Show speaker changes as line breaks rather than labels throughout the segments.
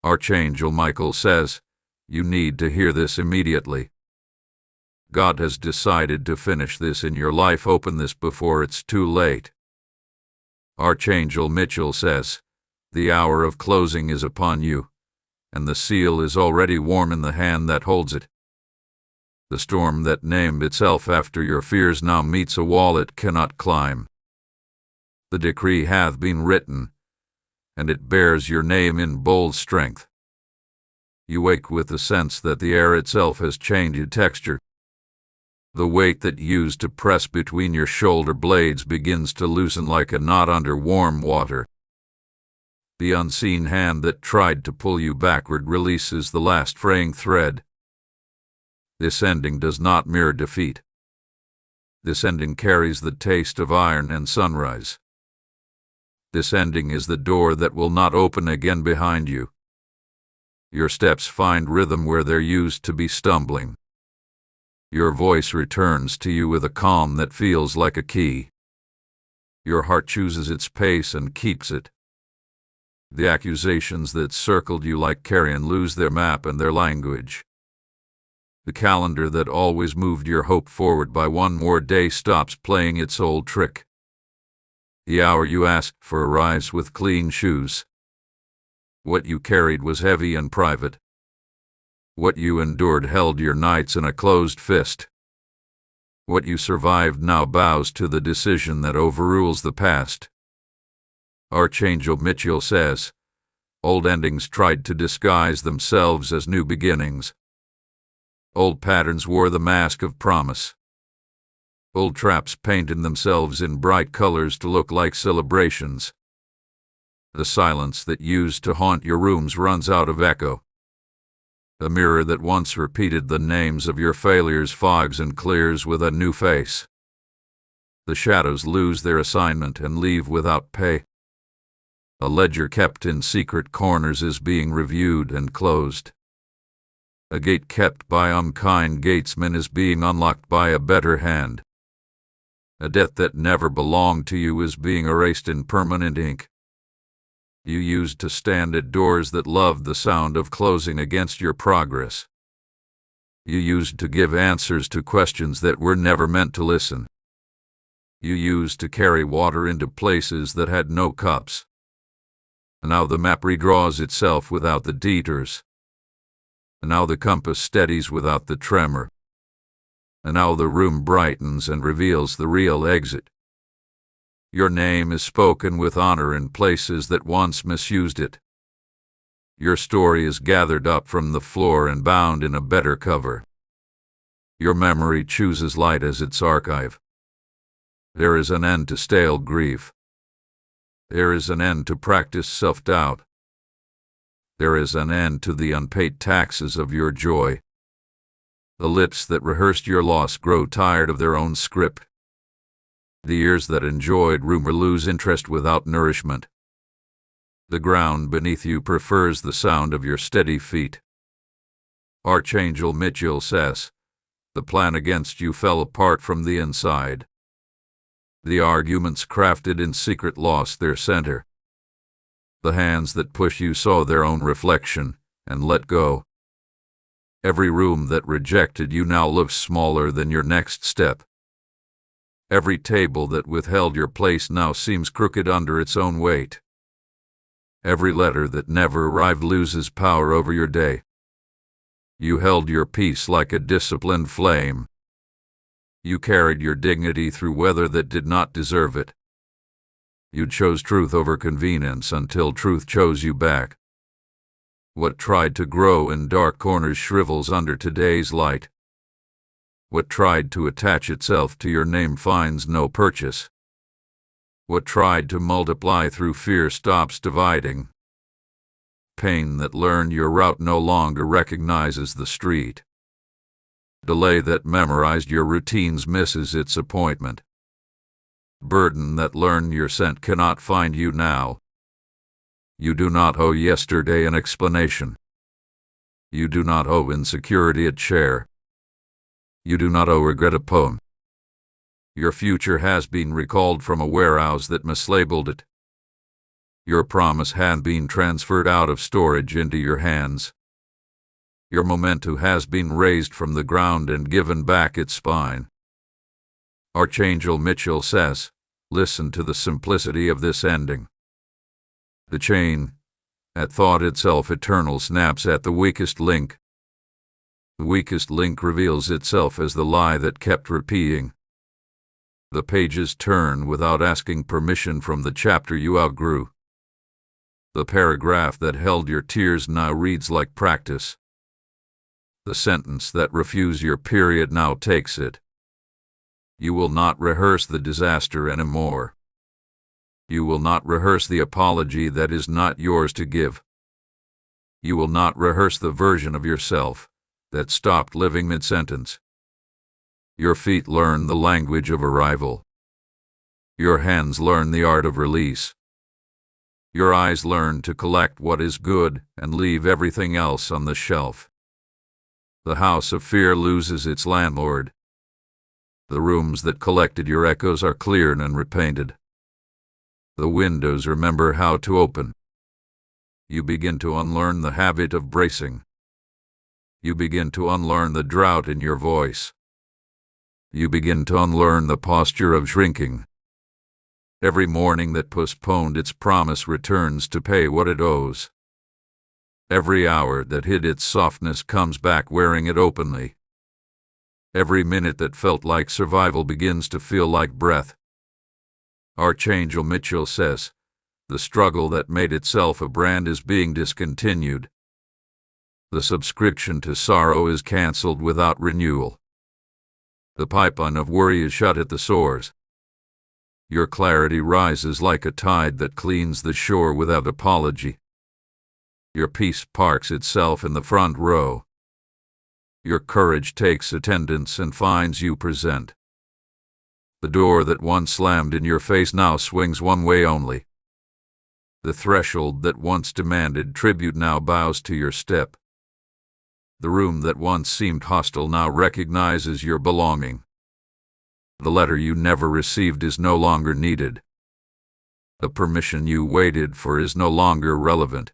Archangel Michael says, you need to hear this immediately. God has decided to finish this in your life. Open this before it's too late. Archangel Michael says, the hour of closing is upon you, and the seal is already warm in the hand that holds it. The storm that named itself after your fears now meets a wall it cannot climb. The decree hath been written, and it bears your name in bold strength. You wake with the sense that the air itself has changed texture. The weight that used to press between your shoulder blades begins to loosen like a knot under warm water. The unseen hand that tried to pull you backward releases the last fraying thread. This ending does not mirror defeat. This ending carries the taste of iron and sunrise. This ending is the door that will not open again behind you. Your steps find rhythm where there used to be stumbling. Your voice returns to you with a calm that feels like a key. Your heart chooses its pace and keeps it. The accusations that circled you like carrion lose their map and their language. The calendar that always moved your hope forward by one more day stops playing its old trick. The hour you asked for arrives with clean shoes. What you carried was heavy and private. What you endured held your nights in a closed fist. What you survived now bows to the decision that overrules the past. Archangel Michael says, old endings tried to disguise themselves as new beginnings. Old patterns wore the mask of promise. Old traps painted themselves in bright colors to look like celebrations. The silence that used to haunt your rooms runs out of echo. The mirror that once repeated the names of your failures fogs and clears with a new face. The shadows lose their assignment and leave without pay. A ledger kept in secret corners is being reviewed and closed. A gate kept by unkind gatesmen is being unlocked by a better hand. A debt that never belonged to you is being erased in permanent ink. You used to stand at doors that loved the sound of closing against your progress. You used to give answers to questions that were never meant to listen. You used to carry water into places that had no cups. Now the map redraws itself without the detours. Now the compass steadies without the tremor. And now the room brightens and reveals the real exit. Your name is spoken with honor in places that once misused it. Your story is gathered up from the floor and bound in a better cover. Your memory chooses light as its archive. There is an end to stale grief. There is an end to practiced self-doubt. There is an end to the unpaid taxes of your joy. The lips that rehearsed your loss grow tired of their own script. The ears that enjoyed rumor lose interest without nourishment. The ground beneath you prefers the sound of your steady feet. Archangel Michael says, the plan against you fell apart from the inside. The arguments crafted in secret lost their center. The hands that push you saw their own reflection and let go. Every room that rejected you now looks smaller than your next step. Every table that withheld your place now seems crooked under its own weight. Every letter that never arrived loses power over your day. You held your peace like a disciplined flame. You carried your dignity through weather that did not deserve it. You chose truth over convenience until truth chose you back. What tried to grow in dark corners shrivels under today's light. What tried to attach itself to your name finds no purchase. What tried to multiply through fear stops dividing. Pain that learned your route no longer recognizes the street. Delay that memorized your routines misses its appointment. Burden that learned your scent cannot find you now. You do not owe yesterday an explanation. You do not owe insecurity a chair. You do not owe regret a poem. Your future has been recalled from a warehouse that mislabeled it. Your promise has been transferred out of storage into your hands. Your memento has been raised from the ground and given back its spine. Archangel Michael says, listen to the simplicity of this ending. The chain, at thought itself eternal, snaps at the weakest link. The weakest link reveals itself as the lie that kept repeating. The pages turn without asking permission from the chapter you outgrew. The paragraph that held your tears now reads like practice. The sentence that refused your period now takes it. You will not rehearse the disaster anymore. You will not rehearse the apology that is not yours to give. You will not rehearse the version of yourself that stopped living mid-sentence. Your feet learn the language of arrival. Your hands learn the art of release. Your eyes learn to collect what is good and leave everything else on the shelf. The house of fear loses its landlord. The rooms that collected your echoes are cleared and repainted. The windows remember how to open. You begin to unlearn the habit of bracing. You begin to unlearn the drought in your voice. You begin to unlearn the posture of shrinking. Every morning that postponed its promise returns to pay what it owes. Every hour that hid its softness comes back wearing it openly. Every minute that felt like survival begins to feel like breath. Archangel Michael says, the struggle that made itself a brand is being discontinued. The subscription to sorrow is cancelled without renewal. The pipeline of worry is shut at the source. Your clarity rises like a tide that cleans the shore without apology. Your peace parks itself in the front row. Your courage takes attendance and finds you present. The door that once slammed in your face now swings one way only. The threshold that once demanded tribute now bows to your step. The room that once seemed hostile now recognizes your belonging. The letter you never received is no longer needed. The permission you waited for is no longer relevant.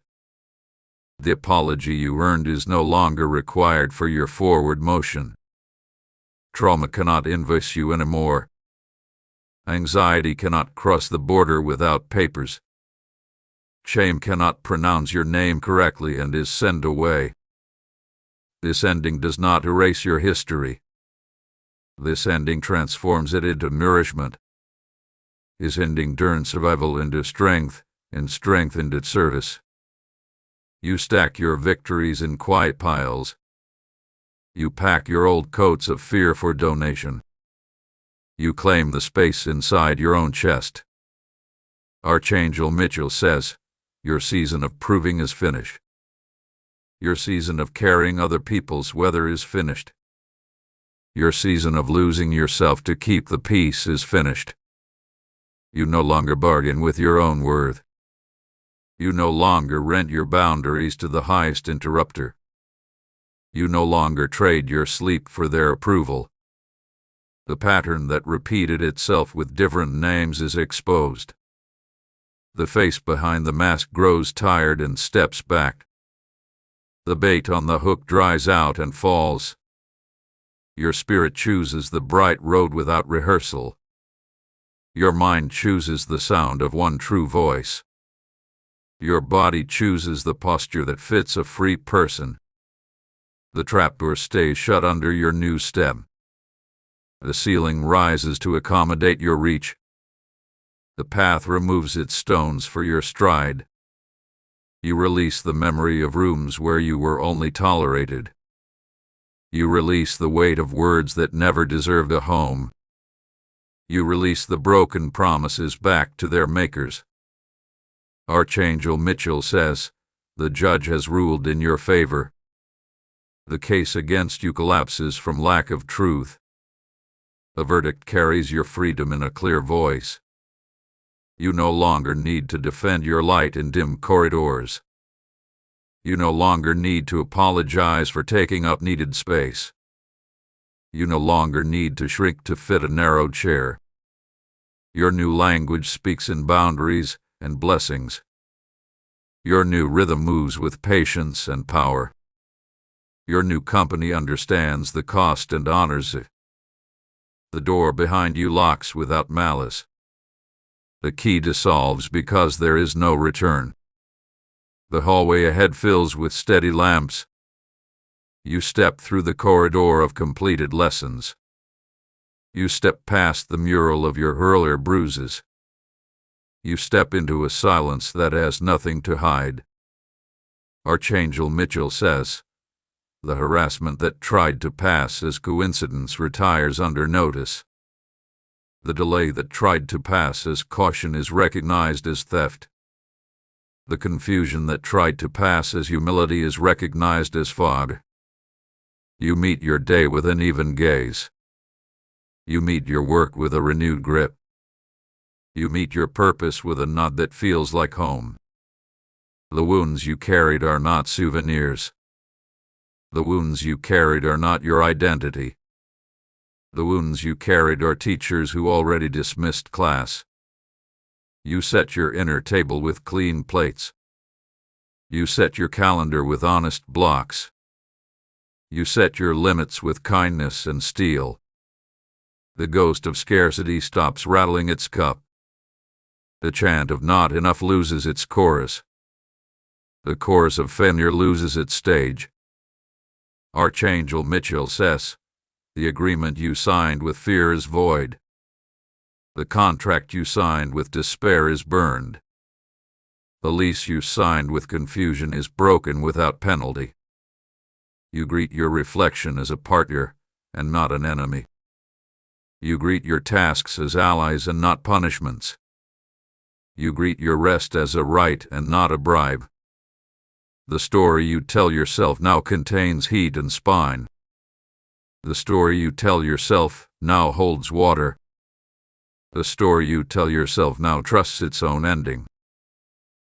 The apology you earned is no longer required for your forward motion. Trauma cannot invoice you anymore. Anxiety cannot cross the border without papers. Shame cannot pronounce your name correctly and is sent away. This ending does not erase your history. This ending transforms it into nourishment. This ending turns survival into strength, and strength into service. You stack your victories in quiet piles. You pack your old coats of fear for donation. You claim the space inside your own chest. Archangel Michael says, your season of proving is finished. Your season of carrying other people's weather is finished. Your season of losing yourself to keep the peace is finished. You no longer bargain with your own worth. You no longer rent your boundaries to the highest interrupter. You no longer trade your sleep for their approval. The pattern that repeated itself with different names is exposed. The face behind the mask grows tired and steps back. The bait on the hook dries out and falls. Your spirit chooses the bright road without rehearsal. Your mind chooses the sound of one true voice. Your body chooses the posture that fits a free person. The trapdoor stays shut under your new step. The ceiling rises to accommodate your reach. The path removes its stones for your stride. You release the memory of rooms where you were only tolerated. You release the weight of words that never deserved a home. You release the broken promises back to their makers. Archangel Michael says, the judge has ruled in your favor. The case against you collapses from lack of truth. The verdict carries your freedom in a clear voice. You no longer need to defend your light in dim corridors. You no longer need to apologize for taking up needed space. You no longer need to shrink to fit a narrow chair. Your new language speaks in boundaries and blessings. Your new rhythm moves with patience and power. Your new company understands the cost and honors it. The door behind you locks without malice. The key dissolves because there is no return. The hallway ahead fills with steady lamps. You step through the corridor of completed lessons. You step past the mural of your earlier bruises. You step into a silence that has nothing to hide. Archangel Michael says, the harassment that tried to pass as coincidence retires under notice. The delay that tried to pass as caution is recognized as theft. The confusion that tried to pass as humility is recognized as fog. You meet your day with an even gaze. You meet your work with a renewed grip. You meet your purpose with a nod that feels like home. The wounds you carried are not souvenirs. The wounds you carried are not your identity. The wounds you carried are teachers who already dismissed class. You set your inner table with clean plates. You set your calendar with honest blocks. You set your limits with kindness and steel. The ghost of scarcity stops rattling its cup. The chant of not enough loses its chorus. The chorus of failure loses its stage. Archangel Michael says, the agreement you signed with fear is void. The contract you signed with despair is burned. The lease you signed with confusion is broken without penalty. You greet your reflection as a partner and not an enemy. You greet your tasks as allies and not punishments. You greet your rest as a right and not a bribe. The story you tell yourself now contains heat and spine. The story you tell yourself now holds water. The story you tell yourself now trusts its own ending.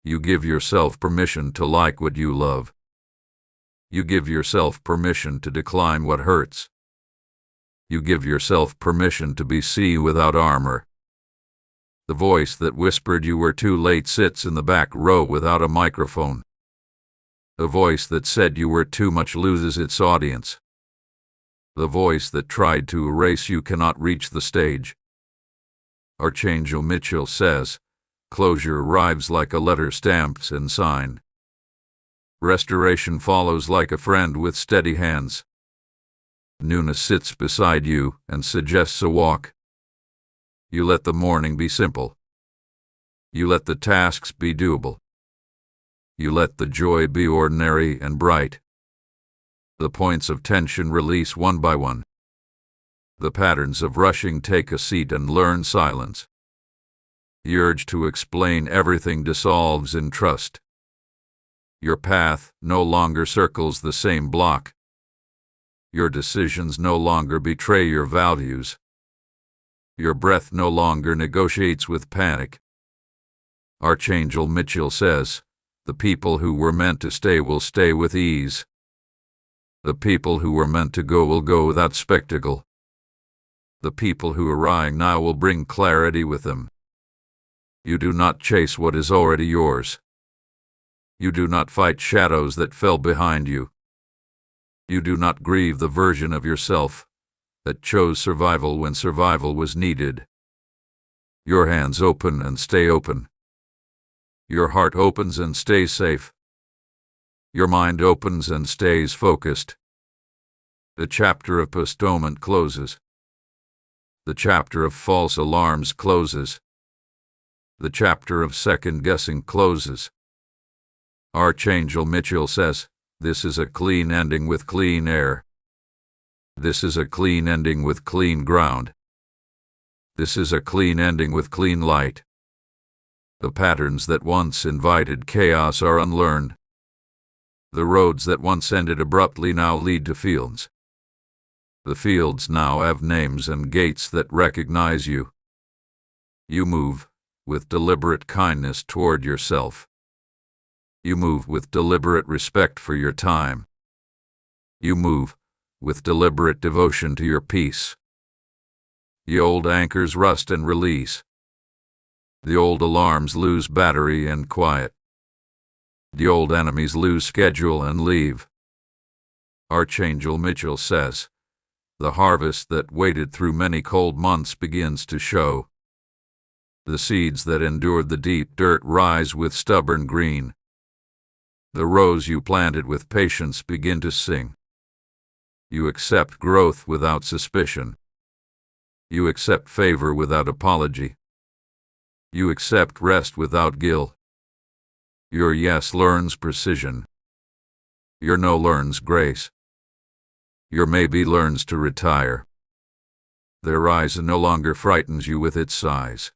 You give yourself permission to like what you love. You give yourself permission to decline what hurts. You give yourself permission to be seen without armor. The voice that whispered you were too late sits in the back row without a microphone. The voice that said you were too much loses its audience. The voice that tried to erase you cannot reach the stage. Archangel Michael says, closure arrives like a letter stamped and signed. Restoration follows like a friend with steady hands. Newness sits beside you and suggests a walk. You let the morning be simple. You let the tasks be doable. You let the joy be ordinary and bright. The points of tension release one by one. The patterns of rushing take a seat and learn silence. The urge to explain everything dissolves in trust. Your path no longer circles the same block. Your decisions no longer betray your values. Your breath no longer negotiates with panic. Archangel Michael says, the people who were meant to stay will stay with ease. The people who were meant to go will go without spectacle. The people who arrive now will bring clarity with them. You do not chase what is already yours. You do not fight shadows that fell behind you. You do not grieve the version of yourself that chose survival when survival was needed. Your hands open and stay open. Your heart opens and stays safe. Your mind opens and stays focused. The chapter of postponement closes. The chapter of false alarms closes. The chapter of second-guessing closes. Archangel Michael says, this is a clean ending with clean air. This is a clean ending with clean ground. This is a clean ending with clean light. The patterns that once invited chaos are unlearned. The roads that once ended abruptly now lead to fields. The fields now have names and gates that recognize you. You move with deliberate kindness toward yourself. You move with deliberate respect for your time. You move with deliberate devotion to your peace. The old anchors rust and release. The old alarms lose battery and quiet. The old enemies lose schedule and leave. Archangel Michael says, the harvest that waited through many cold months begins to show. The seeds that endured the deep dirt rise with stubborn green. The rows you planted with patience begin to sing. You accept growth without suspicion. You accept favor without apology. You accept rest without guilt. Your yes learns precision. Your no learns grace. Your maybe learns to retire. The horizon no longer frightens you with its size.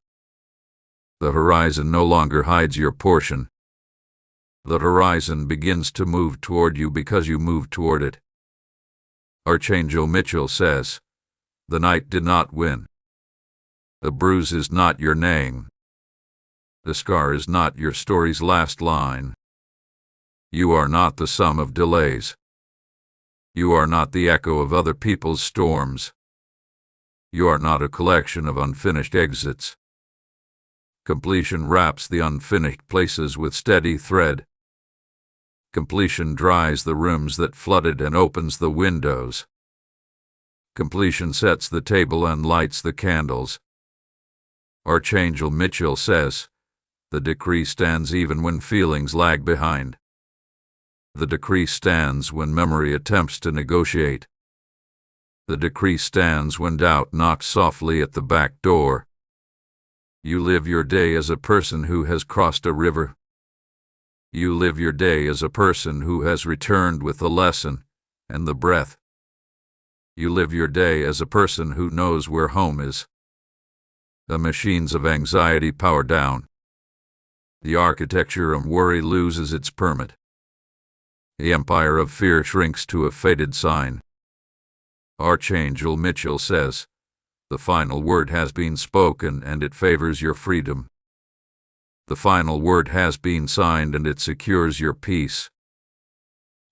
The horizon no longer hides your portion. The horizon begins to move toward you because you move toward it. Archangel Michael says, the night did not win. The bruise is not your name. The scar is not your story's last line. You are not the sum of delays. You are not the echo of other people's storms. You are not a collection of unfinished exits. Completion wraps the unfinished places with steady thread. Completion dries the rooms that flooded and opens the windows. Completion sets the table and lights the candles. Archangel Michael says, the decree stands even when feelings lag behind. The decree stands when memory attempts to negotiate. The decree stands when doubt knocks softly at the back door. You live your day as a person who has crossed a river. You live your day as a person who has returned with the lesson and the breath. You live your day as a person who knows where home is. The machines of anxiety power down. The architecture of worry loses its permit. The empire of fear shrinks to a faded sign. Archangel Michael says, the final word has been spoken and it favors your freedom. The final word has been signed and it secures your peace.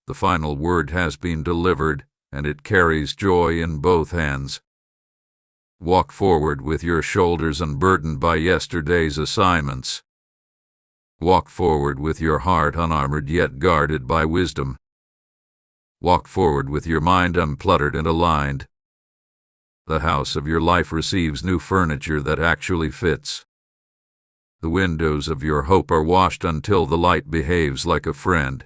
The final word has been delivered and it carries joy in both hands. Walk forward with your shoulders unburdened by yesterday's assignments. Walk forward with your heart unarmored yet guarded by wisdom. Walk forward with your mind uncluttered and aligned. The house of your life receives new furniture that actually fits. The windows of your hope are washed until the light behaves like a friend.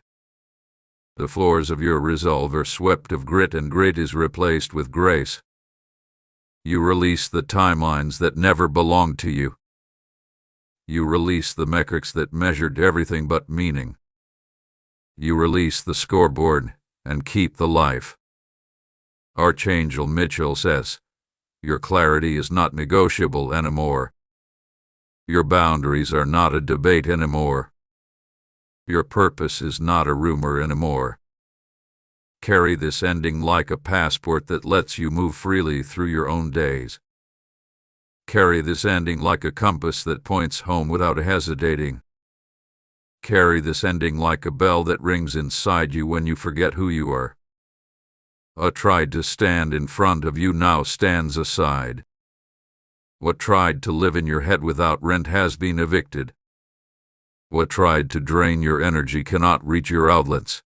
The floors of your resolve are swept of grit and grit is replaced with grace. You release the timelines that never belonged to you. You release the metrics that measured everything but meaning. You release the scoreboard and keep the life. Archangel Michael says, your clarity is not negotiable anymore. Your boundaries are not a debate anymore. Your purpose is not a rumor anymore. Carry this ending like a passport that lets you move freely through your own days. Carry this ending like a compass that points home without hesitating. Carry this ending like a bell that rings inside you when you forget who you are. What tried to stand in front of you now stands aside. What tried to live in your head without rent has been evicted. What tried to drain your energy cannot reach your outlets.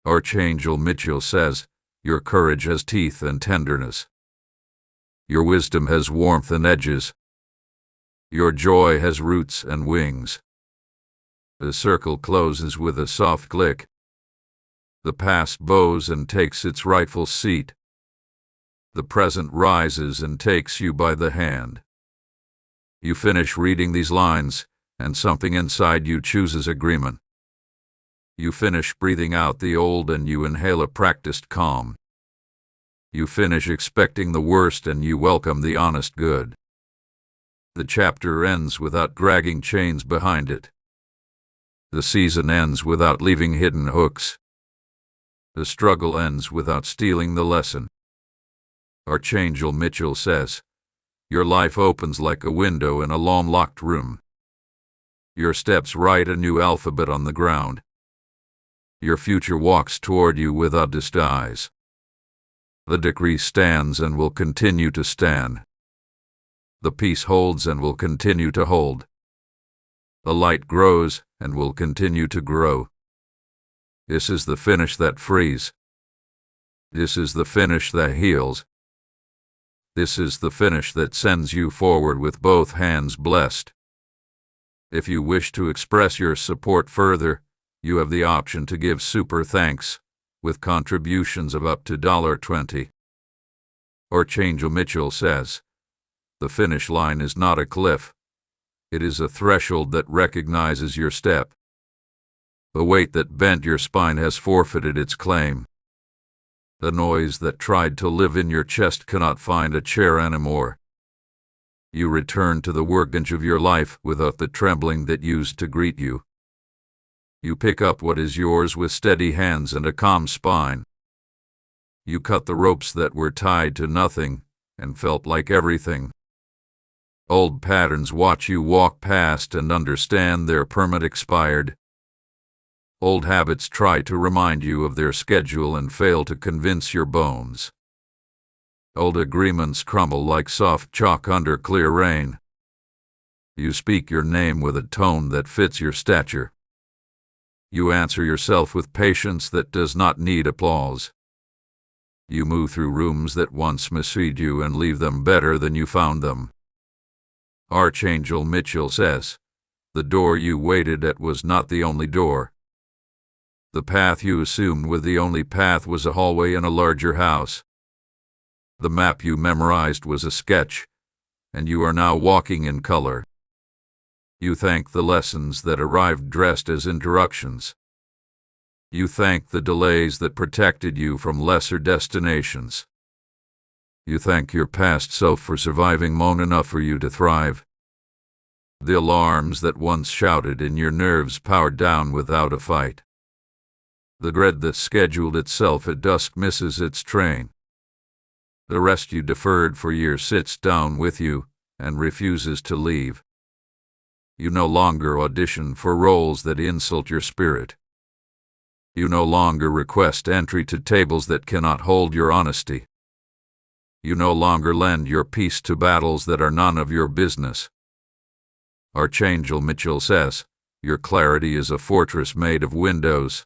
Archangel Michael says, your courage has teeth and tenderness. Your wisdom has warmth and edges. Your joy has roots and wings. The circle closes with a soft click. The past bows and takes its rightful seat. The present rises and takes you by the hand. You finish reading these lines, and something inside you chooses agreement. You finish breathing out the old and you inhale a practiced calm. You finish expecting the worst and you welcome the honest good. The chapter ends without dragging chains behind it. The season ends without leaving hidden hooks. The struggle ends without stealing the lesson. Archangel Michael says, your life opens like a window in a long-locked room. Your steps write a new alphabet on the ground. Your future walks toward you without disguise. The decree stands and will continue to stand. The peace holds and will continue to hold. The light grows and will continue to grow. This is the finish that frees. This is the finish that heals. This is the finish that sends you forward with both hands blessed. If you wish to express your support further, you have the option to give super thanks with contributions of up to $20. Archangel Michael says, the finish line is not a cliff. It is a threshold that recognizes your step. The weight that bent your spine has forfeited its claim. The noise that tried to live in your chest cannot find a chair anymore. You return to the workbench of your life without the trembling that used to greet you. You pick up what is yours with steady hands and a calm spine. You cut the ropes that were tied to nothing and felt like everything. Old patterns watch you walk past and understand their permit expired. Old habits try to remind you of their schedule and fail to convince your bones. Old agreements crumble like soft chalk under clear rain. You speak your name with a tone that fits your stature. You answer yourself with patience that does not need applause. You move through rooms that once misled you and leave them better than you found them. Archangel Michael says, the door you waited at was not the only door. The path you assumed was the only path was a hallway in a larger house. The map you memorized was a sketch, and you are now walking in color. You thank the lessons that arrived dressed as interruptions. You thank the delays that protected you from lesser destinations. You thank your past self for surviving long enough for you to thrive. The alarms that once shouted in your nerves powered down without a fight. The dread that scheduled itself at dusk misses its train. The rest you deferred for years sits down with you and refuses to leave. You no longer audition for roles that insult your spirit. You no longer request entry to tables that cannot hold your honesty. You no longer lend your peace to battles that are none of your business. Archangel Michael says, your clarity is a fortress made of windows,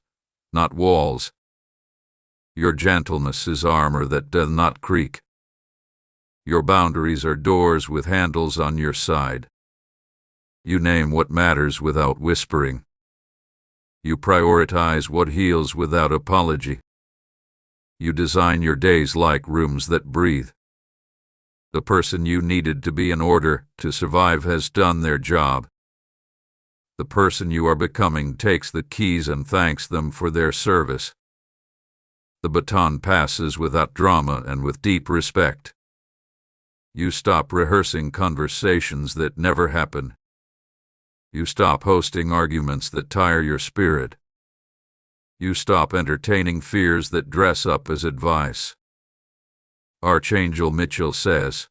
not walls. Your gentleness is armor that does not creak. Your boundaries are doors with handles on your side. You name what matters without whispering. You prioritize what heals without apology. You design your days like rooms that breathe. The person you needed to be in order to survive has done their job. The person you are becoming takes the keys and thanks them for their service. The baton passes without drama and with deep respect. You stop rehearsing conversations that never happen. You stop hosting arguments that tire your spirit. You stop entertaining fears that dress up as advice. Archangel Michael says,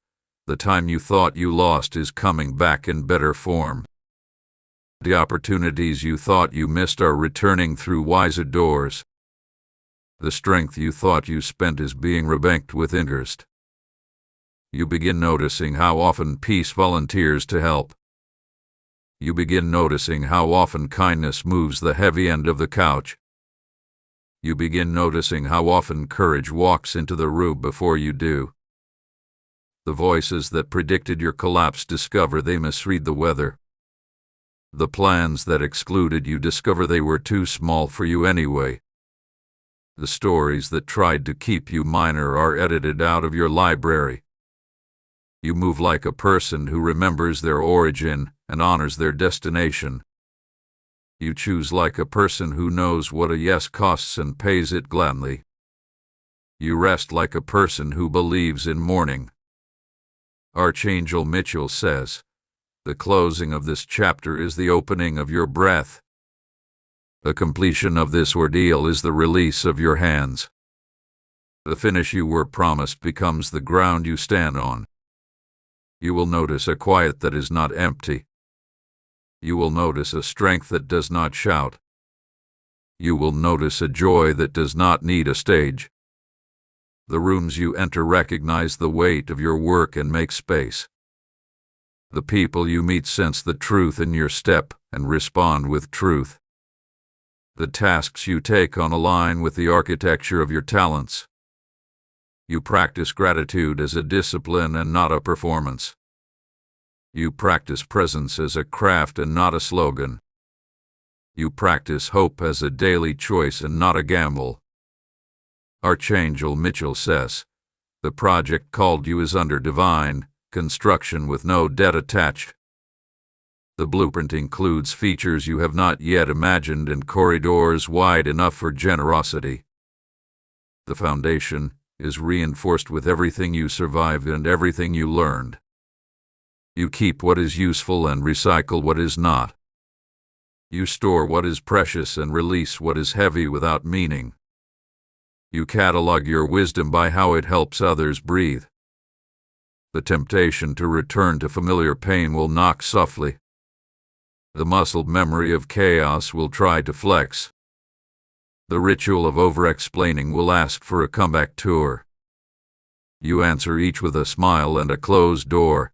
the time you thought you lost is coming back in better form. The opportunities you thought you missed are returning through wiser doors. The strength you thought you spent is being rebanked with interest. You begin noticing how often peace volunteers to help. You begin noticing how often kindness moves the heavy end of the couch. You begin noticing how often courage walks into the room before you do. The voices that predicted your collapse discover they misread the weather. The plans that excluded you discover they were too small for you anyway. The stories that tried to keep you minor are edited out of your library. You move like a person who remembers their origin and honors their destination. You choose like a person who knows what a yes costs and pays it gladly. You rest like a person who believes in mourning. Archangel Michael says, the closing of this chapter is the opening of your breath. The completion of this ordeal is the release of your hands. The finish you were promised becomes the ground you stand on. You will notice a quiet that is not empty. You will notice a strength that does not shout. You will notice a joy that does not need a stage. The rooms you enter recognize the weight of your work and make space. The people you meet sense the truth in your step and respond with truth. The tasks you take on align with the architecture of your talents. You practice gratitude as a discipline and not a performance. You practice presence as a craft and not a slogan. You practice hope as a daily choice and not a gamble. Archangel Michael says, the project called you is under divine construction with no debt attached. The blueprint includes features you have not yet imagined and corridors wide enough for generosity. The foundation is reinforced with everything you survived and everything you learned. You keep what is useful and recycle what is not. You store what is precious and release what is heavy without meaning. You catalog your wisdom by how it helps others breathe. The temptation to return to familiar pain will knock softly. The muscle memory of chaos will try to flex. The ritual of over-explaining will ask for a comeback tour. You answer each with a smile and a closed door.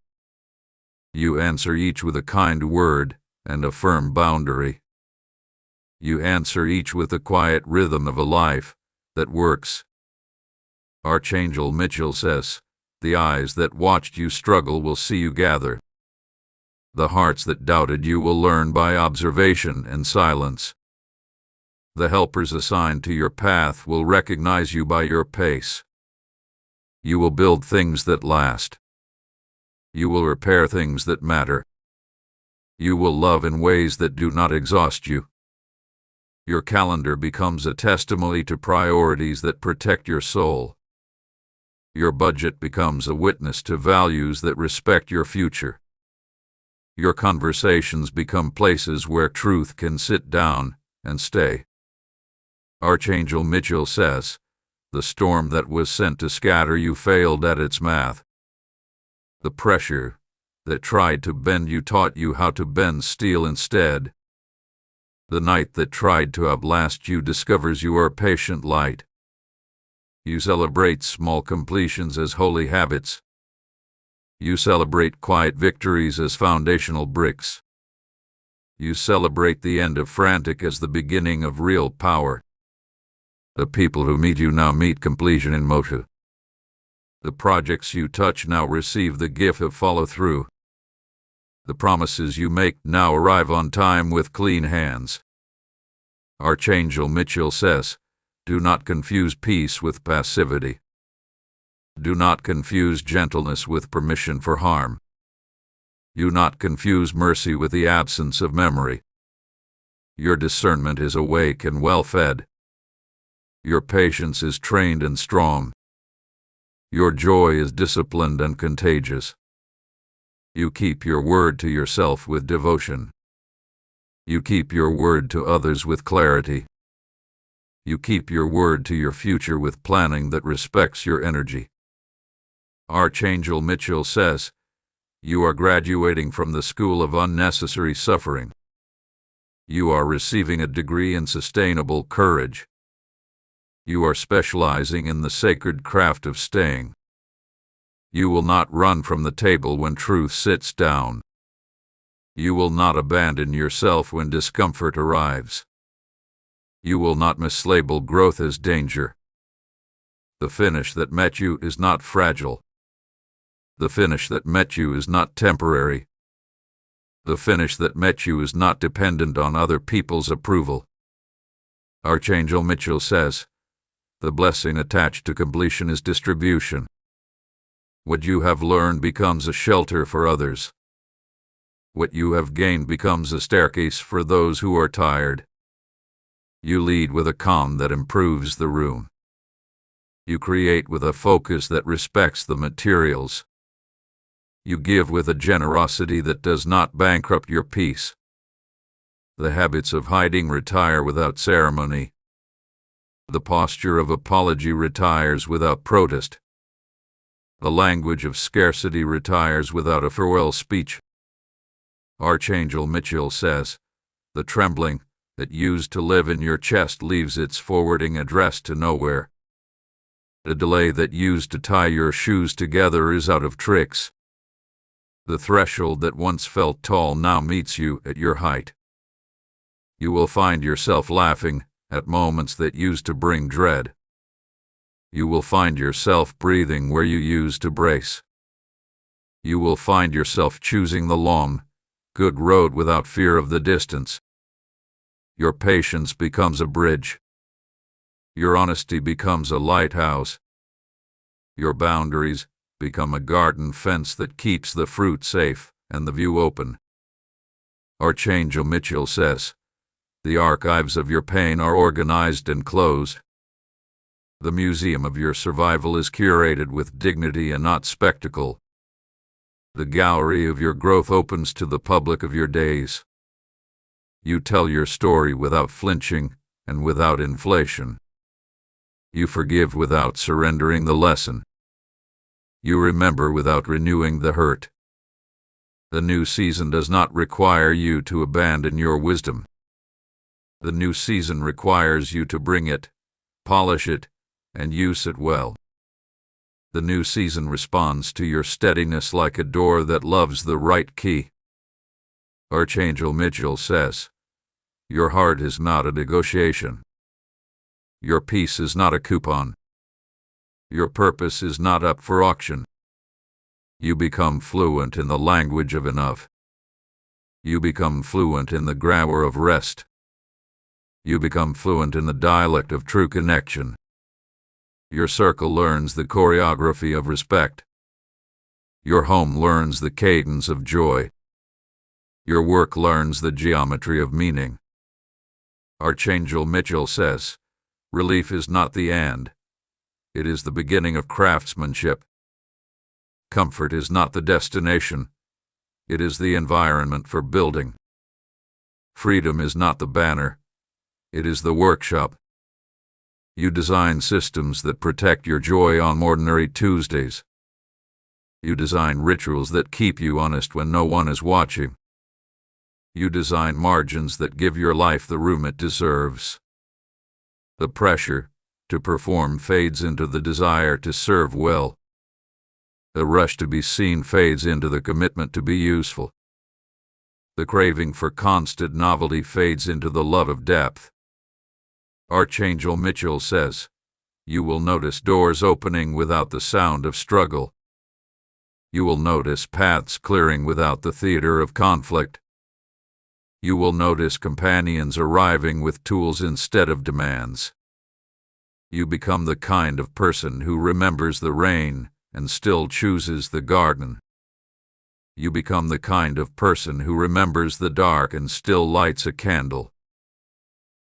You answer each with a kind word and a firm boundary. You answer each with the quiet rhythm of a life that works. Archangel Michael says, the eyes that watched you struggle will see you gather. The hearts that doubted you will learn by observation and silence. The helpers assigned to your path will recognize you by your pace. You will build things that last. You will repair things that matter. You will love in ways that do not exhaust you. Your calendar becomes a testimony to priorities that protect your soul. Your budget becomes a witness to values that respect your future. Your conversations become places where truth can sit down and stay. Archangel Michael says, the storm that was sent to scatter you failed at its math. The pressure that tried to bend you taught you how to bend steel instead. The night that tried to outlast you discovers you are patient light. You celebrate small completions as holy habits. You celebrate quiet victories as foundational bricks. You celebrate the end of frantic as the beginning of real power. The people who meet you now meet completion in motive. The projects you touch now receive the gift of follow-through. The promises you make now arrive on time with clean hands. Archangel Michael says, do not confuse peace with passivity. Do not confuse gentleness with permission for harm. Do not confuse mercy with the absence of memory. Your discernment is awake and well-fed. Your patience is trained and strong. Your joy is disciplined and contagious. You keep your word to yourself with devotion. You keep your word to others with clarity. You keep your word to your future with planning that respects your energy. Archangel Michael says, you are graduating from the school of unnecessary suffering. You are receiving a degree in sustainable courage. You are specializing in the sacred craft of staying. You will not run from the table when truth sits down. You will not abandon yourself when discomfort arrives. You will not mislabel growth as danger. The finish that met you is not fragile. The finish that met you is not temporary. The finish that met you is not dependent on other people's approval. Archangel Michael says, the blessing attached to completion is distribution. What you have learned becomes a shelter for others. What you have gained becomes a staircase for those who are tired. You lead with a calm that improves the room. You create with a focus that respects the materials. You give with a generosity that does not bankrupt your peace. The habits of hiding retire without ceremony. The posture of apology retires without protest. The language of scarcity retires without a farewell speech. Archangel Michael says, the trembling that used to live in your chest leaves its forwarding address to nowhere. The delay that used to tie your shoes together is out of tricks. The threshold that once felt tall now meets you at your height. You will find yourself laughing at moments that used to bring dread. You will find yourself breathing where you used to brace. You will find yourself choosing the long, good road without fear of the distance. Your patience becomes a bridge. Your honesty becomes a lighthouse. Your boundaries become a garden fence that keeps the fruit safe and the view open. Archangel Michael says, the archives of your pain are organized and closed. The museum of your survival is curated with dignity and not spectacle. The gallery of your growth opens to the public of your days. You tell your story without flinching and without inflation. You forgive without surrendering the lesson. You remember without renewing the hurt. The new season does not require you to abandon your wisdom. The new season requires you to bring it, polish it, and use it well. The new season responds to your steadiness like a door that loves the right key. Archangel Michael says, your heart is not a negotiation. Your peace is not a coupon. Your purpose is not up for auction. You become fluent in the language of enough. You become fluent in the grammar of rest. You become fluent in the dialect of true connection. Your circle learns the choreography of respect. Your home learns the cadence of joy. Your work learns the geometry of meaning. Archangel Michael says, relief is not the end. It is the beginning of craftsmanship. Comfort is not the destination. It is the environment for building. Freedom is not the banner. It is the workshop. You design systems that protect your joy on ordinary Tuesdays. You design rituals that keep you honest when no one is watching. You design margins that give your life the room it deserves. The pressure to perform fades into the desire to serve well. The rush to be seen fades into the commitment to be useful. The craving for constant novelty fades into the love of depth. Archangel Michael says, you will notice doors opening without the sound of struggle. You will notice paths clearing without the theater of conflict. You will notice companions arriving with tools instead of demands. You become the kind of person who remembers the rain and still chooses the garden. You become the kind of person who remembers the dark and still lights a candle.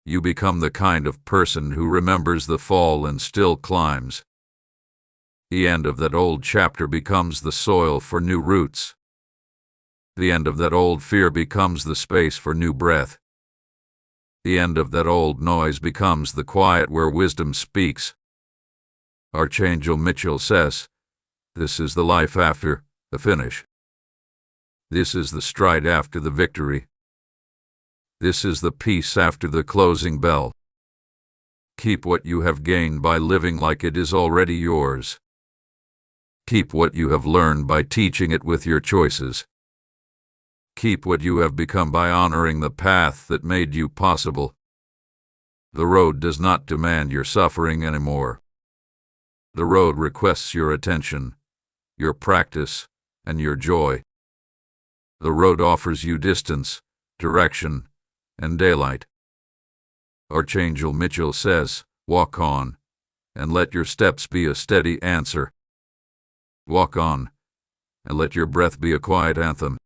You become the kind of person who remembers the fall and still climbs. The end of that old chapter becomes the soil for new roots. The end of that old fear becomes the space for new breath. The end of that old noise becomes the quiet where wisdom speaks. Archangel Michael says, this is the life after the finish. This is the stride after the victory. This is the peace after the closing bell. Keep what you have gained by living like it is already yours. Keep what you have learned by teaching it with your choices. Keep what you have become by honoring the path that made you possible. The road does not demand your suffering anymore. The road requests your attention, your practice, and your joy. The road offers you distance, direction, and daylight. Archangel Michael says, walk on, and let your steps be a steady answer. Walk on, and let your breath be a quiet anthem.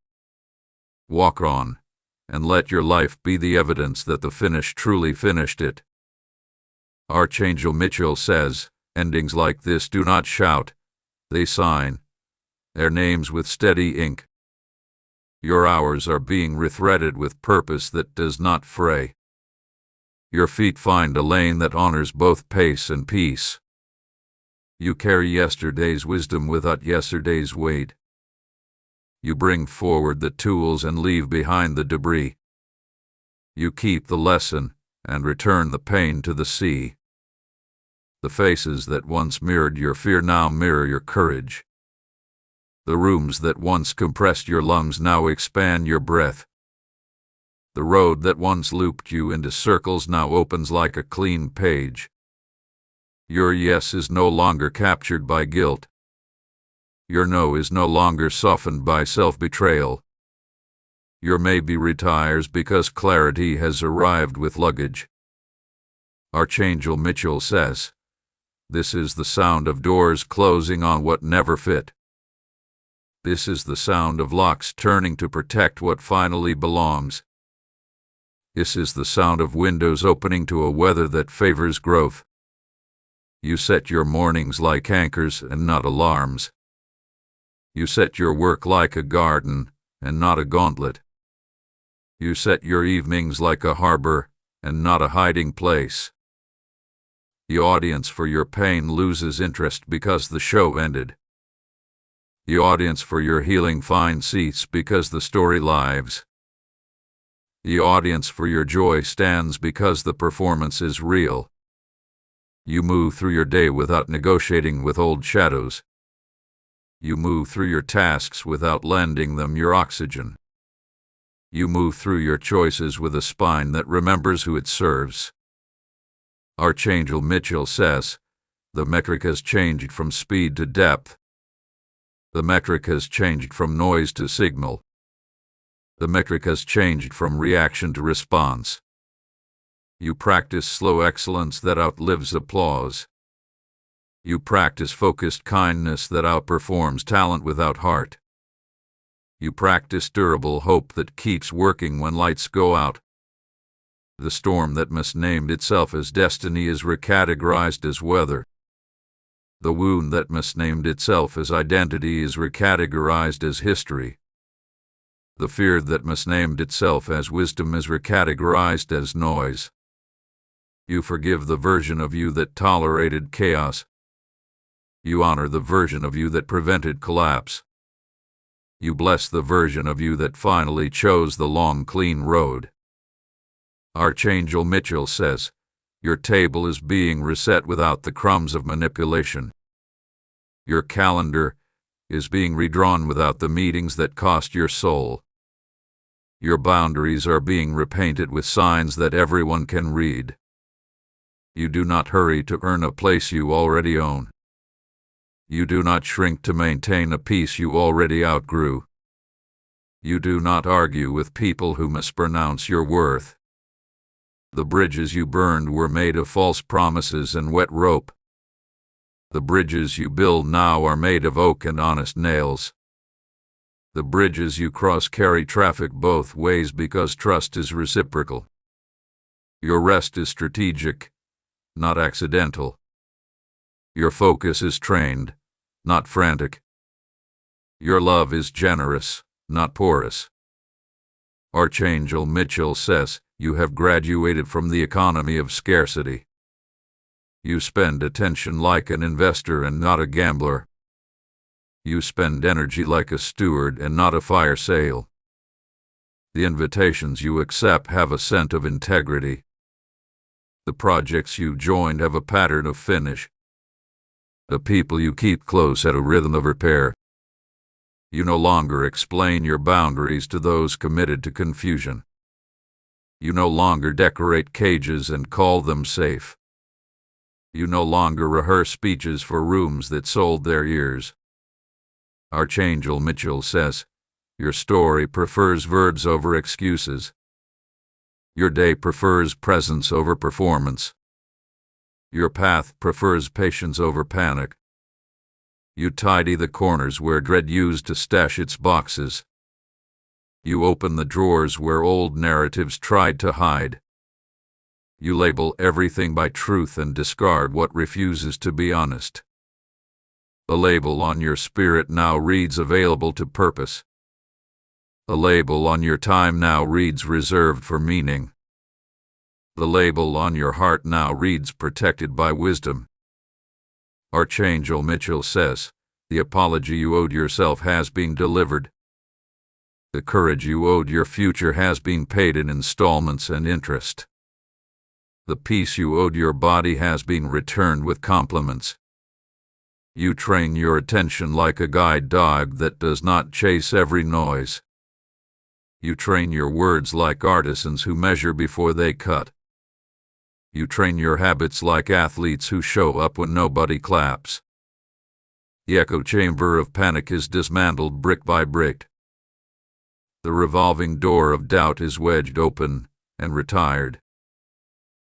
Walk on, and let your life be the evidence that the finish truly finished it. Archangel Michael says, endings like this do not shout, they sign their names with steady ink. Your hours are being rethreaded with purpose that does not fray. Your feet find a lane that honors both pace and peace. You carry yesterday's wisdom without yesterday's weight. You bring forward the tools and leave behind the debris. You keep the lesson and return the pain to the sea. The faces that once mirrored your fear now mirror your courage. The rooms that once compressed your lungs now expand your breath. The road that once looped you into circles now opens like a clean page. Your yes is no longer captured by guilt. Your no is no longer softened by self-betrayal. Your maybe retires because clarity has arrived with luggage. Archangel Michael says, "This is the sound of doors closing on what never fit. This is the sound of locks turning to protect what finally belongs. This is the sound of windows opening to a weather that favors growth. You set your mornings like anchors and not alarms. You set your work like a garden and not a gauntlet. You set your evenings like a harbor and not a hiding place. The audience for your pain loses interest because the show ended. The audience for your healing finds seats because the story lives. The audience for your joy stands because the performance is real. You move through your day without negotiating with old shadows. You move through your tasks without lending them your oxygen. You move through your choices with a spine that remembers who it serves. Archangel Michael says, the metric has changed from speed to depth. The metric has changed from noise to signal. The metric has changed from reaction to response. You practice slow excellence that outlives applause. You practice focused kindness that outperforms talent without heart. You practice durable hope that keeps working when lights go out. The storm that misnamed itself as destiny is recategorized as weather. The wound that misnamed itself as identity is recategorized as history. The fear that misnamed itself as wisdom is recategorized as noise. You forgive the version of you that tolerated chaos. You honor the version of you that prevented collapse. You bless the version of you that finally chose the long, clean road. Archangel Michael says, your table is being reset without the crumbs of manipulation. Your calendar is being redrawn without the meetings that cost your soul. Your boundaries are being repainted with signs that everyone can read. You do not hurry to earn a place you already own. You do not shrink to maintain a peace you already outgrew. You do not argue with people who mispronounce your worth. The bridges you burned were made of false promises and wet rope. The bridges you build now are made of oak and honest nails. The bridges you cross carry traffic both ways because trust is reciprocal. Your rest is strategic, not accidental. Your focus is trained, not frantic. Your love is generous, not porous. Archangel Michael says, you have graduated from the economy of scarcity. You spend attention like an investor and not a gambler. You spend energy like a steward and not a fire sale. The invitations you accept have a scent of integrity. The projects you joined have a pattern of finish. The people you keep close have a rhythm of repair. You no longer explain your boundaries to those committed to confusion. You no longer decorate cages and call them safe. You no longer rehearse speeches for rooms that sold their ears. Archangel Michael says, your story prefers verbs over excuses. Your day prefers presence over performance. Your path prefers patience over panic. You tidy the corners where dread used to stash its boxes. You open the drawers where old narratives tried to hide. You label everything by truth and discard what refuses to be honest. The label on your spirit now reads available to purpose. The label on your time now reads reserved for meaning. The label on your heart now reads protected by wisdom. Archangel Michael says, the apology you owed yourself has been delivered. The courage you owed your future has been paid in installments and interest. The peace you owed your body has been returned with compliments. You train your attention like a guide dog that does not chase every noise. You train your words like artisans who measure before they cut. You train your habits like athletes who show up when nobody claps. The echo chamber of panic is dismantled brick by brick. The revolving door of doubt is wedged open and retired.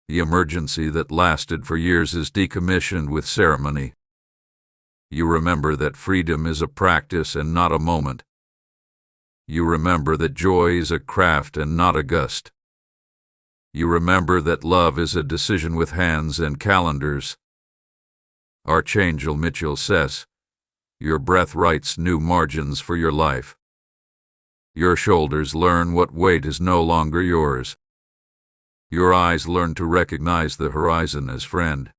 The emergency that lasted for years is decommissioned with ceremony. You remember that freedom is a practice and not a moment. You remember that joy is a craft and not a gust. You remember that love is a decision with hands and calendars. Archangel Michael says, your breath writes new margins for your life. Your shoulders learn what weight is no longer yours. Your eyes learn to recognize the horizon as friend.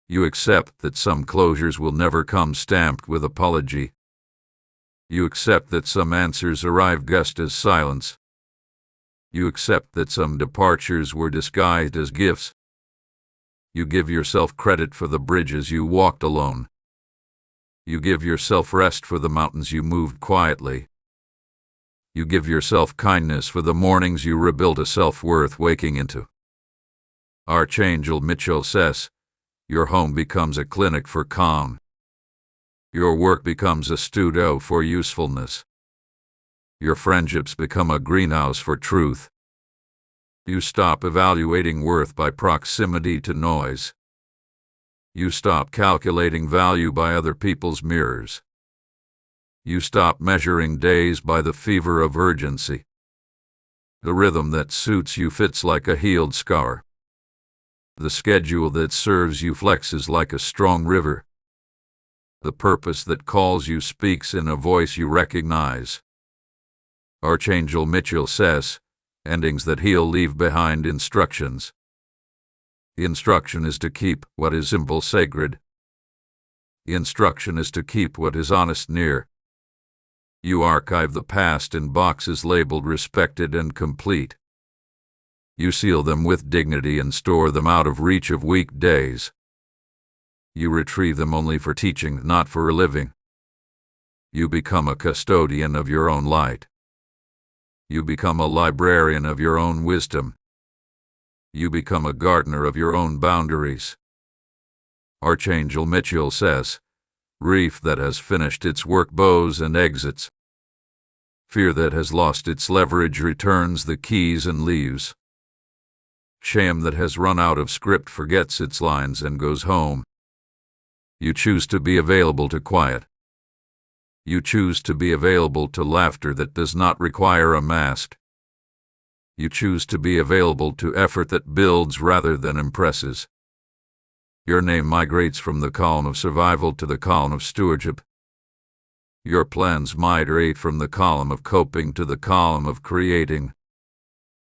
You accept that some closures will never come stamped with apology. You accept that some answers arrive guessed as silence. You accept that some departures were disguised as gifts. You give yourself credit for the bridges you walked alone. You give yourself rest for the mountains you moved quietly. You give yourself kindness for the mornings you rebuilt a self-worth waking into. Archangel Michael says, your home becomes a clinic for calm. Your work becomes a studio for usefulness. Your friendships become a greenhouse for truth. You stop evaluating worth by proximity to noise. You stop calculating value by other people's mirrors. You stop measuring days by the fever of urgency. The rhythm that suits you fits like a healed scar. The schedule that serves you flexes like a strong river. The purpose that calls you speaks in a voice you recognize. Archangel Michael says, endings that heal leave behind instructions. The instruction is to keep what is simple sacred. The instruction is to keep what is honest near. You archive the past in boxes labeled respected and complete. You seal them with dignity and store them out of reach of weak days. You retrieve them only for teaching, not for living. You become a custodian of your own light. You become a librarian of your own wisdom. You become a gardener of your own boundaries. Archangel Michael says, reef that has finished its work bows and exits. Fear that has lost its leverage returns the keys and leaves. Shame that has run out of script forgets its lines and goes home. You choose to be available to quiet. You choose to be available to laughter that does not require a mask. You choose to be available to effort that builds rather than impresses. Your name migrates from the column of survival to the column of stewardship. Your plans migrate from the column of coping to the column of creating.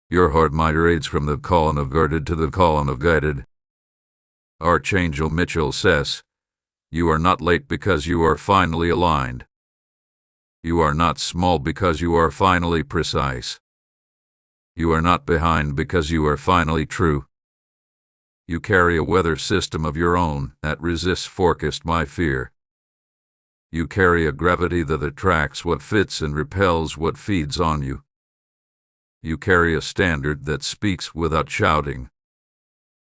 Your heart migrates from the column of guarded to the column of guided. Archangel Michael says, you are not late because you are finally aligned. You are not small because you are finally precise. You are not behind because you are finally true. You carry a weather system of your own that resists forecast by fear. You carry a gravity that attracts what fits and repels what feeds on you. You carry a standard that speaks without shouting.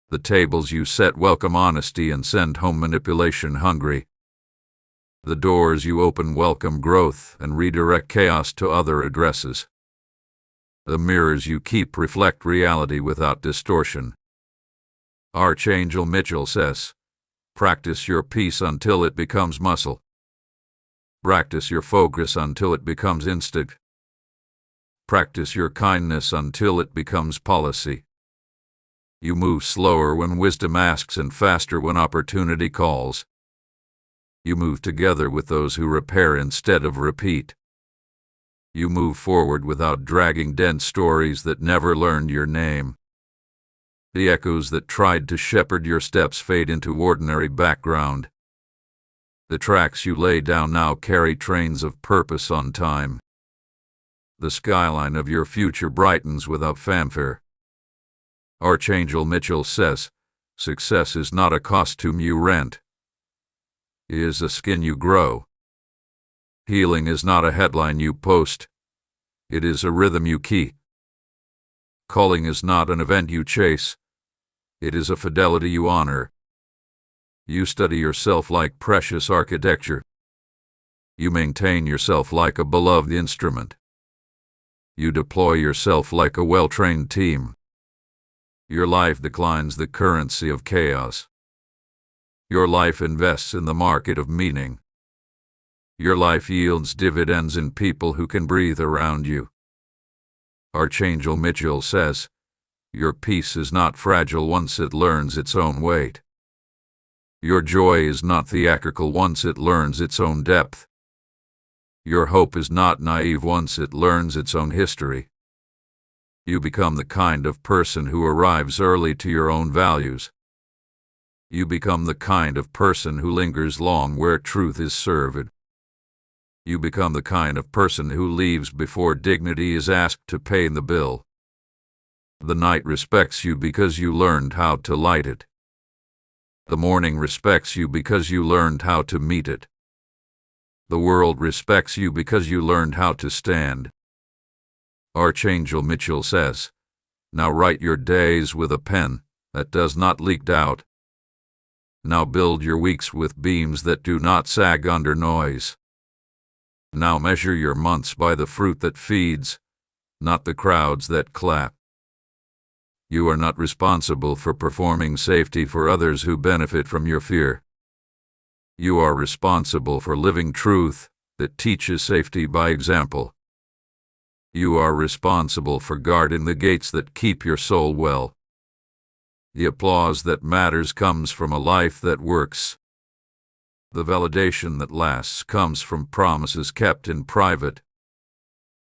The tables you set welcome honesty and send home manipulation hungry. The doors you open welcome growth and redirect chaos to other addresses. The mirrors you keep reflect reality without distortion. Archangel Michael says, practice your peace until it becomes muscle. Practice your focus until it becomes instinct. Practice your kindness until it becomes policy. You move slower when wisdom asks and faster when opportunity calls. You move together with those who repair instead of repeat. You move forward without dragging dense stories that never learned your name. The echoes that tried to shepherd your steps fade into ordinary background. The tracks you lay down now carry trains of purpose on time. The skyline of your future brightens without fanfare. Archangel Michael says, success is not a costume you rent. is a skin you grow. Healing is not a headline you post. It is a rhythm you keep. Calling is not an event you chase. It is a fidelity you honor. You study yourself like precious architecture. You maintain yourself like a beloved instrument. You deploy yourself like a well-trained team. Your life declines the currency of chaos. Your life invests in the market of meaning. Your life yields dividends in people who can breathe around you. Archangel Michael says, your peace is not fragile once it learns its own weight. Your joy is not theatrical once it learns its own depth. Your hope is not naive once it learns its own history. You become the kind of person who arrives early to your own values. You become the kind of person who lingers long where truth is served. You become the kind of person who leaves before dignity is asked to pay the bill. The night respects you because you learned how to light it. The morning respects you because you learned how to meet it. The world respects you because you learned how to stand. Archangel Michael says, now write your days with a pen that does not leak out. Now build your weeks with beams that do not sag under noise. Now measure your months by the fruit that feeds, not the crowds that clap. You are not responsible for performing safety for others who benefit from your fear. You are responsible for living truth that teaches safety by example. You are responsible for guarding the gates that keep your soul well. The applause that matters comes from a life that works. The validation that lasts comes from promises kept in private.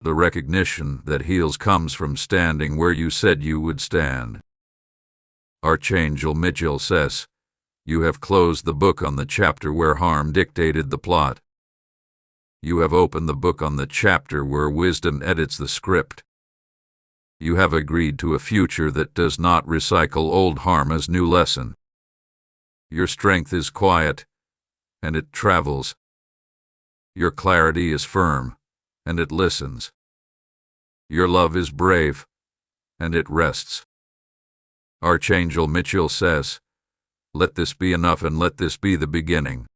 The recognition that heals comes from standing where you said you would stand. Archangel Michael says, you have closed the book on the chapter where harm dictated the plot. You have opened the book on the chapter where wisdom edits the script. You have agreed to a future that does not recycle old harm as new lesson. Your strength is quiet, and it travels. Your clarity is firm, and it listens. Your love is brave, and it rests. Archangel Michael says, let this be enough and let this be the beginning.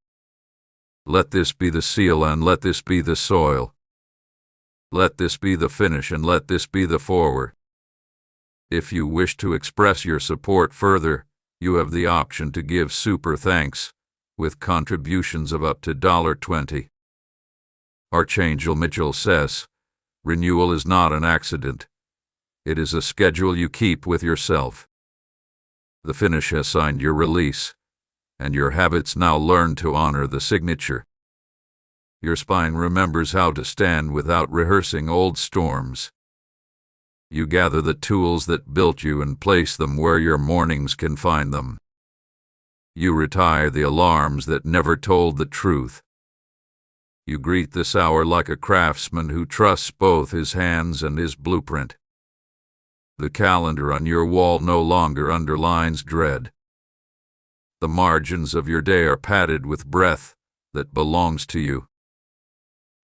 Let this be the seal and let this be the soil. Let this be the finish and let this be the forward. If you wish to express your support further, you have the option to give super thanks, with contributions of up to $20. Archangel Michael says, renewal is not an accident. It is a schedule you keep with yourself. The finish has signed your release, and your habits now learn to honor the signature. Your spine remembers how to stand without rehearsing old storms. You gather the tools that built you and place them where your mornings can find them. You retire the alarms that never told the truth. You greet this hour like a craftsman who trusts both his hands and his blueprint. The calendar on your wall no longer underlines dread. The margins of your day are padded with breath that belongs to you.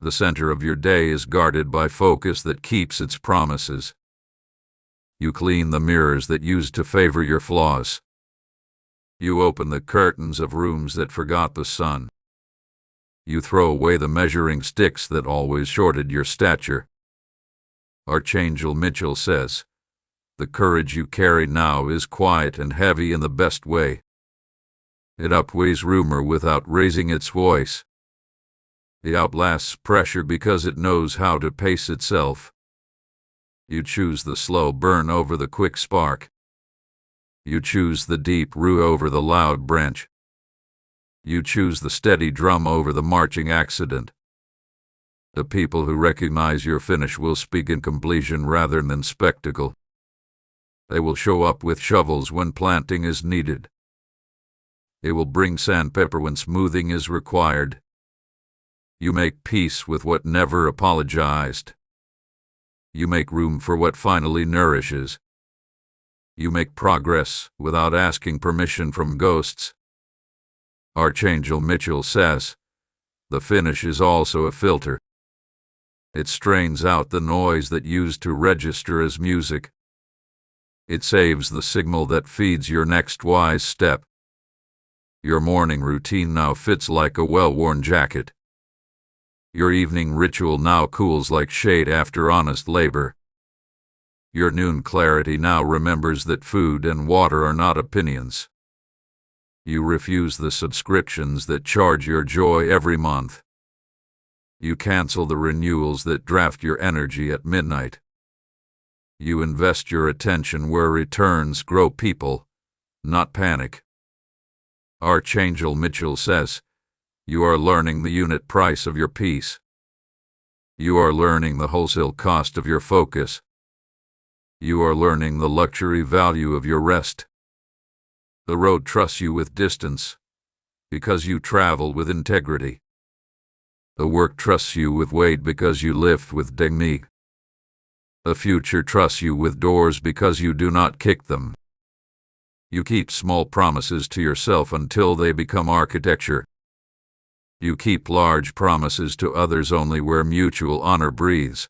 The center of your day is guarded by focus that keeps its promises. You clean the mirrors that used to favor your flaws. You open the curtains of rooms that forgot the sun. You throw away the measuring sticks that always shorted your stature. Archangel Michael says, the courage you carry now is quiet and heavy in the best way. It outweighs rumor without raising its voice. It outlasts pressure because it knows how to pace itself. You choose the slow burn over the quick spark. You choose the deep root over the loud branch. You choose the steady drum over the marching accident. The people who recognize your finish will speak in completion rather than spectacle. They will show up with shovels when planting is needed. They will bring sandpaper when smoothing is required. You make peace with what never apologized. You make room for what finally nourishes. You make progress without asking permission from ghosts. Archangel Michael says, the finish is also a filter. It strains out the noise that used to register as music. It saves the signal that feeds your next wise step. Your morning routine now fits like a well-worn jacket. Your evening ritual now cools like shade after honest labor. Your noon clarity now remembers that food and water are not opinions. You refuse the subscriptions that charge your joy every month. You cancel the renewals that draft your energy at midnight. You invest your attention where returns grow people, not panic. Archangel Michael says, you are learning the unit price of your peace. You are learning the wholesale cost of your focus. You are learning the luxury value of your rest. The road trusts you with distance, because you travel with integrity. The work trusts you with weight because you lift with dignity. The future trusts you with doors because you do not kick them. You keep small promises to yourself until they become architecture. You keep large promises to others only where mutual honor breathes.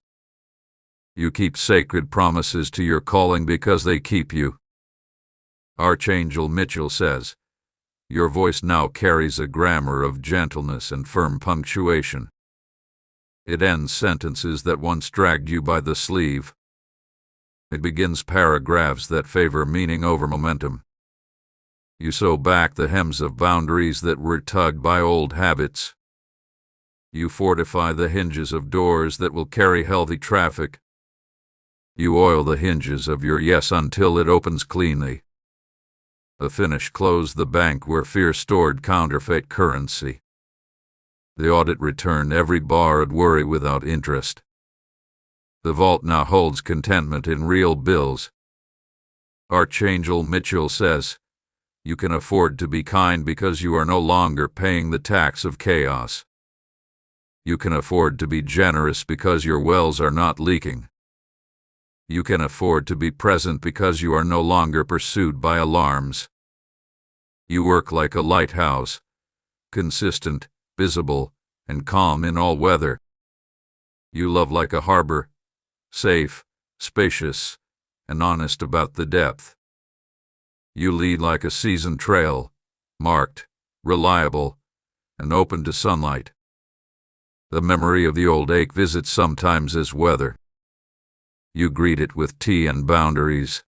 You keep sacred promises to your calling because they keep you. Archangel Michael says, your voice now carries a grammar of gentleness and firm punctuation. It ends sentences that once dragged you by the sleeve. It begins paragraphs that favor meaning over momentum. You sew back the hems of boundaries that were tugged by old habits. You fortify the hinges of doors that will carry healthy traffic. You oil the hinges of your yes until it opens cleanly. The finish closed the bank where fear stored counterfeit currency. The audit returned every borrowed worry without interest. The vault now holds contentment in real bills. Archangel Michael says, you can afford to be kind because you are no longer paying the tax of chaos. You can afford to be generous because your wells are not leaking. You can afford to be present because you are no longer pursued by alarms. You work like a lighthouse, consistent, visible, and calm in all weather. You love like a harbor, safe, spacious, and honest about the depth. You lead like a seasoned trail, marked, reliable, and open to sunlight. The memory of the old ache visits sometimes as weather. You greet it with tea and boundaries.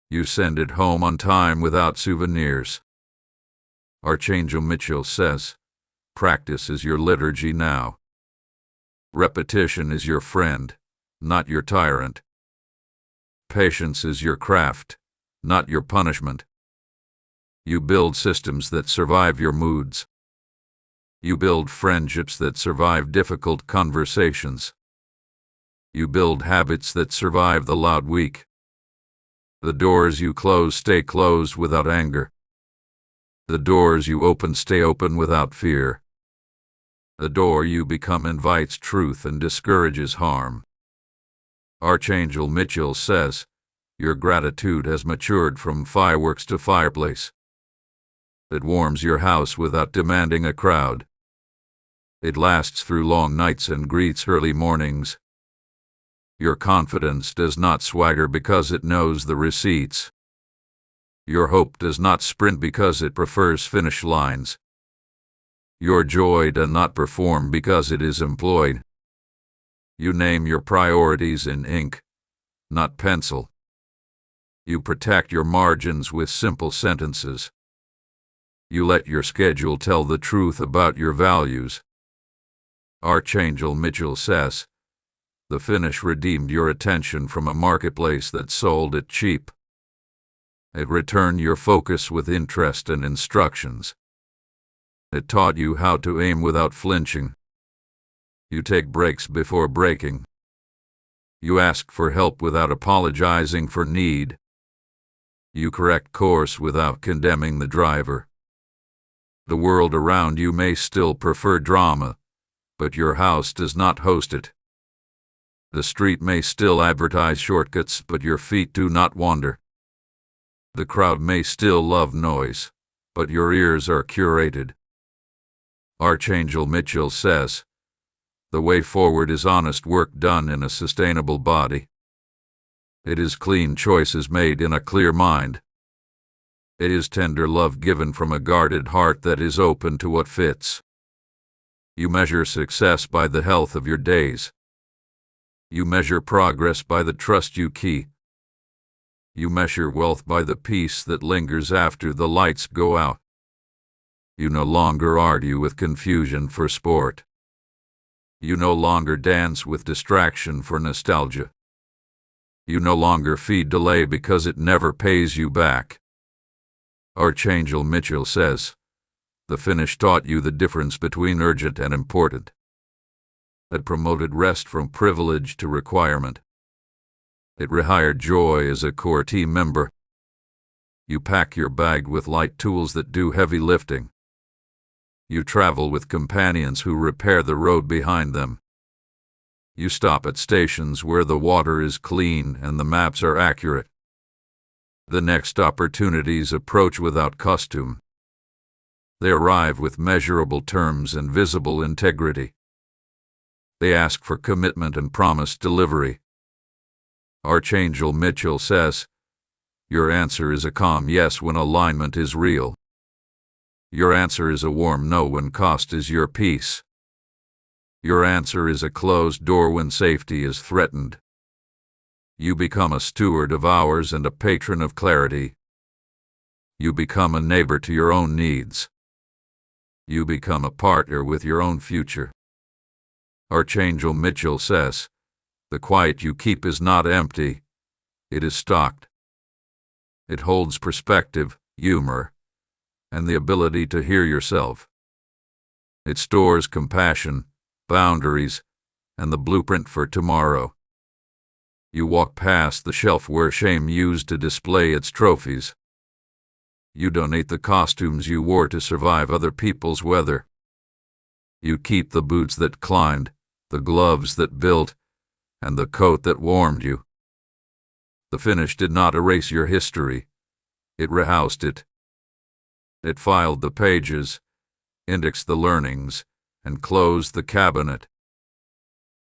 You send it home on time without souvenirs. Archangel Michael says, practice is your liturgy now. Repetition is your friend, not your tyrant. Patience is your craft, not your punishment. You build systems that survive your moods. You build friendships that survive difficult conversations. You build habits that survive the loud week. The doors you close stay closed without anger. The doors you open stay open without fear. The door you become invites truth and discourages harm. Archangel Michael says, your gratitude has matured from fireworks to fireplace. It warms your house without demanding a crowd. It lasts through long nights and greets early mornings. Your confidence does not swagger because it knows the receipts. Your hope does not sprint because it prefers finish lines. Your joy does not perform because it is employed. You name your priorities in ink, not pencil. You protect your margins with simple sentences. You let your schedule tell the truth about your values. Archangel Michael says, the finish redeemed your attention from a marketplace that sold it cheap. It returned your focus with interest and instructions. It taught you how to aim without flinching. You take breaks before breaking. You ask for help without apologizing for need. You correct course without condemning the driver. The world around you may still prefer drama, but your house does not host it. The street may still advertise shortcuts, but your feet do not wander. The crowd may still love noise, but your ears are curated. Archangel Michael says, the way forward is honest work done in a sustainable body. It is clean choices made in a clear mind. It is tender love given from a guarded heart that is open to what fits. You measure success by the health of your days. You measure progress by the trust you keep. You measure wealth by the peace that lingers after the lights go out. You no longer argue with confusion for sport. You no longer dance with distraction for nostalgia. You no longer feed delay because it never pays you back. Archangel Michael says, the finish taught you the difference between urgent and important. It promoted rest from privilege to requirement. It rehired joy as a core team member. You pack your bag with light tools that do heavy lifting. You travel with companions who repair the road behind them. You stop at stations where the water is clean and the maps are accurate. The next opportunities approach without costume. They arrive with measurable terms and visible integrity. They ask for commitment and promise delivery. Archangel Michael says, your answer is a calm yes when alignment is real. Your answer is a warm no when cost is your peace. Your answer is a closed door when safety is threatened. You become a steward of hours and a patron of clarity. You become a neighbor to your own needs. You become a partner with your own future. Archangel Michael says, the quiet you keep is not empty, it is stocked. It holds perspective, humor, and the ability to hear yourself. It stores compassion, boundaries, and the blueprint for tomorrow. You walk past the shelf where shame used to display its trophies. You donate the costumes you wore to survive other people's weather. You keep the boots that climbed, the gloves that built, and the coat that warmed you. The finish did not erase your history. It rehoused it. It filed the pages, indexed the learnings, and closed the cabinet.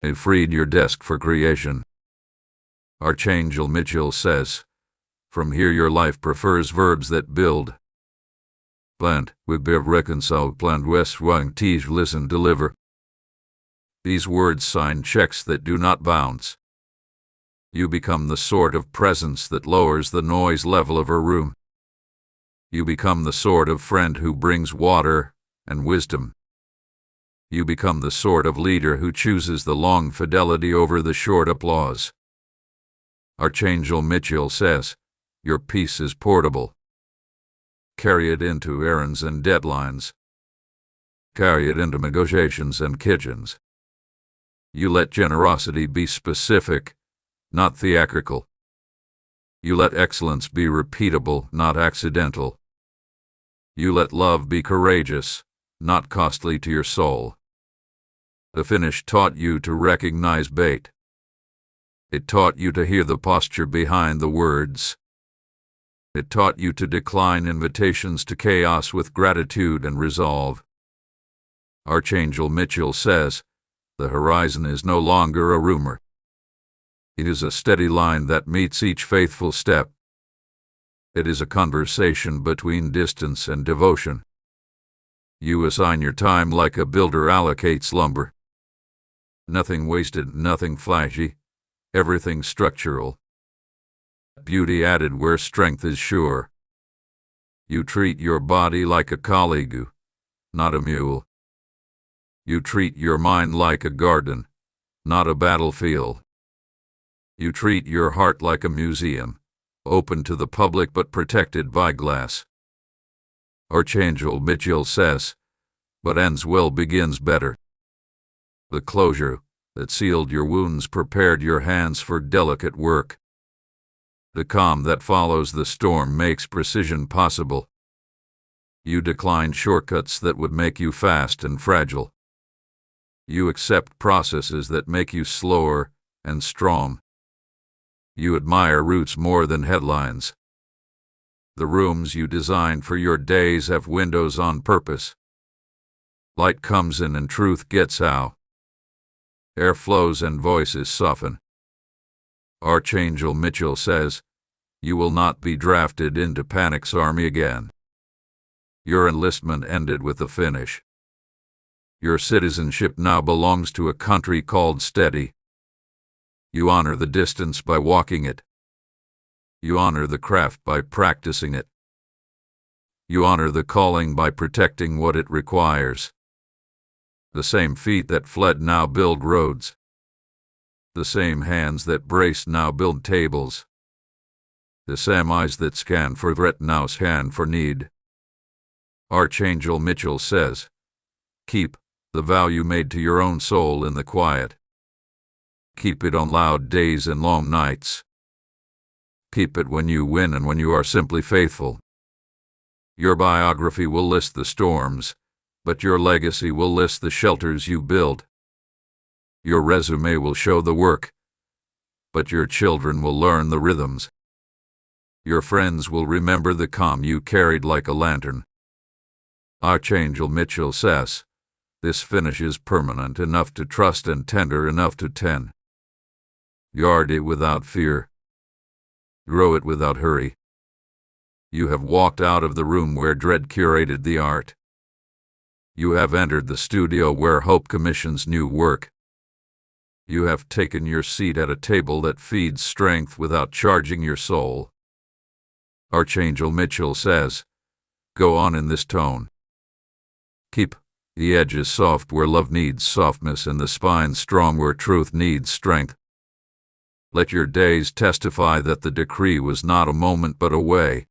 It freed your desk for creation. Archangel Michael says, from here your life prefers verbs that build. Plant, with bev reconcile, plant west, wang, teach, listen, deliver. These words sign checks that do not bounce. You become the sort of presence that lowers the noise level of a room. You become the sort of friend who brings water and wisdom. You become the sort of leader who chooses the long fidelity over the short applause. Archangel Michael says, your peace is portable. Carry it into errands and deadlines. Carry it into negotiations and kitchens. You let generosity be specific, not theatrical. You let excellence be repeatable, not accidental. You let love be courageous, not costly to your soul. The finish taught you to recognize bait. It taught you to hear the posture behind the words. It taught you to decline invitations to chaos with gratitude and resolve. Archangel Michael says, the horizon is no longer a rumor. It is a steady line that meets each faithful step. It is a conversation between distance and devotion. You assign your time like a builder allocates lumber. Nothing wasted, nothing flashy, everything structural. Beauty added where strength is sure. You treat your body like a colleague, not a mule. You treat your mind like a garden, not a battlefield. You treat your heart like a museum, open to the public but protected by glass. Archangel Michael says, what ends well begins better. The closure that sealed your wounds prepared your hands for delicate work. The calm that follows the storm makes precision possible. You decline shortcuts that would make you fast and fragile. You accept processes that make you slower and strong. You admire roots more than headlines. The rooms you designed for your days have windows on purpose. Light comes in and truth gets out. Air flows and voices soften. Archangel Michael says, you will not be drafted into panic's army again. Your enlistment ended with the finish. Your citizenship now belongs to a country called steady. You honor the distance by walking it. You honor the craft by practicing it. You honor the calling by protecting what it requires. The same feet that fled now build roads. The same hands that brace now build tables. The same eyes that scan for threat now scan for need. Archangel Michael says, keep the vow you made to your own soul in the quiet. Keep it on loud days and long nights. Keep it when you win and when you are simply faithful. Your biography will list the storms, but your legacy will list the shelters you build. Your resume will show the work, but your children will learn the rhythms. Your friends will remember the calm you carried like a lantern. Archangel Michael says, this finish is permanent enough to trust and tender enough to tend. Guard it without fear. Grow it without hurry. You have walked out of the room where dread curated the art. You have entered the studio where hope commissions new work. You have taken your seat at a table that feeds strength without charging your soul. Archangel Michael says, go on in this tone. Keep the edges soft where love needs softness and the spine strong where truth needs strength. Let your days testify that the decree was not a moment but a way.